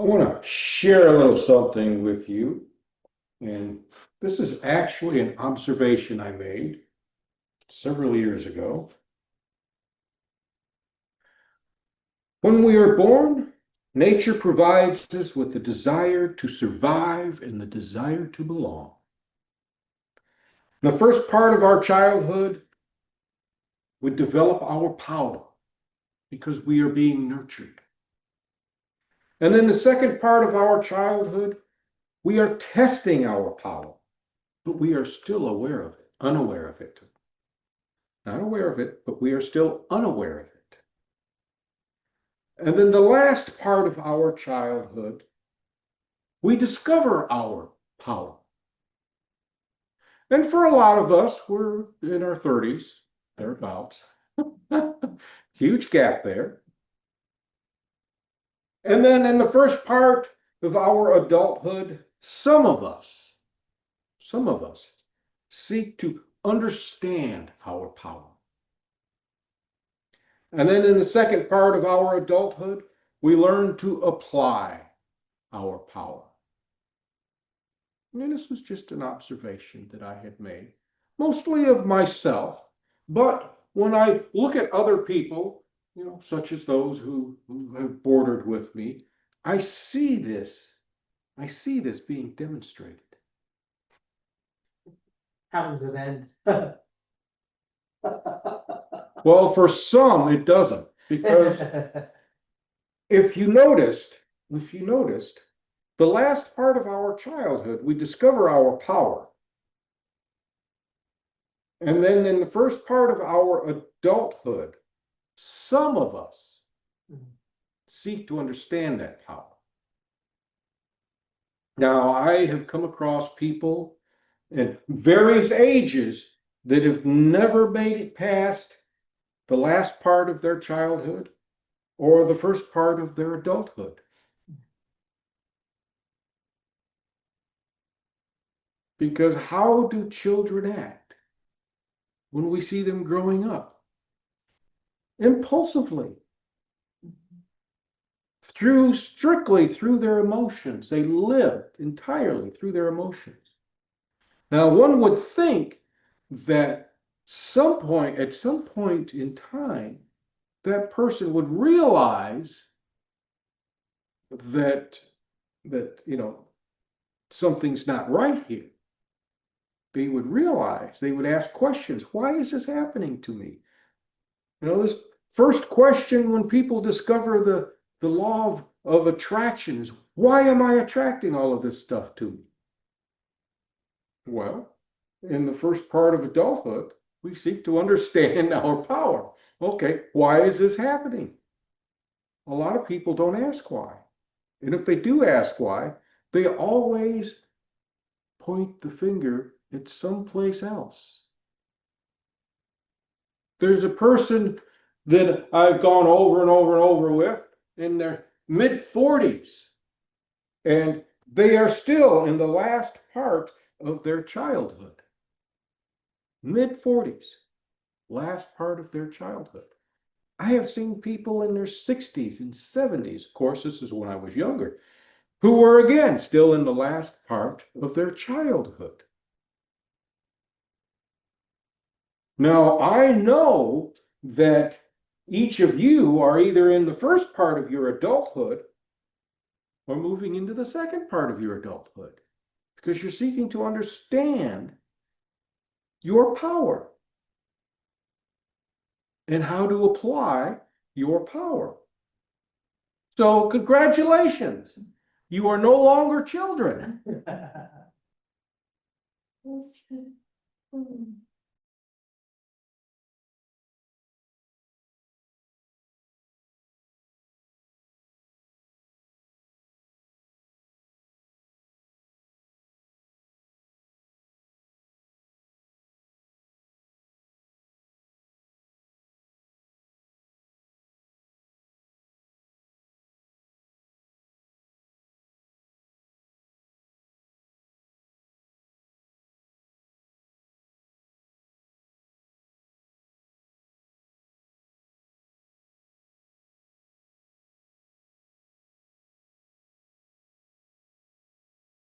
I want to share a little something with you, and this is actually an observation I made several years ago. When we are born, nature provides us with the desire to survive and the desire to belong. In the first part of our childhood, we develop our power because we are being nurtured. And then the second part of our childhood, we are testing our power, but we are still unaware of it. Not aware of it, but we are still unaware of it. And then the last part of our childhood, we discover our power. And for a lot of us, we're in our 30s, thereabouts. Huge gap there. And then in the first part of our adulthood, some of us seek to understand our power. And then in the second part of our adulthood, we learn to apply our power. And this was just an observation that I had made, mostly of myself. But when I look at other people, such as those who have bordered with me, I see this being demonstrated. How does it end? Well, for some, it doesn't, because if you noticed, the last part of our childhood, we discover our power. And then in the first part of our adulthood, some of us seek to understand that power. Now, I have come across people in various ages that have never made it past the last part of their childhood or the first part of their adulthood. Because how do children act when we see them growing up? Impulsively. Strictly through their emotions. They live entirely through their emotions. Now, one would think that at some point in time, that person would realize that something's not right here. They would ask questions. Why is this happening to me? This first question when people discover the law of attraction is, why am I attracting all of this stuff to me? Well, in the first part of adulthood, we seek to understand our power. Okay, why is this happening? A lot of people don't ask why. And if they do ask why, they always point the finger at someplace else. There's a person that I've gone over and over and over with in their mid-40s, and they are still in the last part of their childhood. Mid-40s, last part of their childhood. I have seen people in their 60s and 70s, of course, this is when I was younger, who were again still in the last part of their childhood. Now, I know that each of you are either in the first part of your adulthood or moving into the second part of your adulthood, because you're seeking to understand your power and how to apply your power. So congratulations, you are no longer children.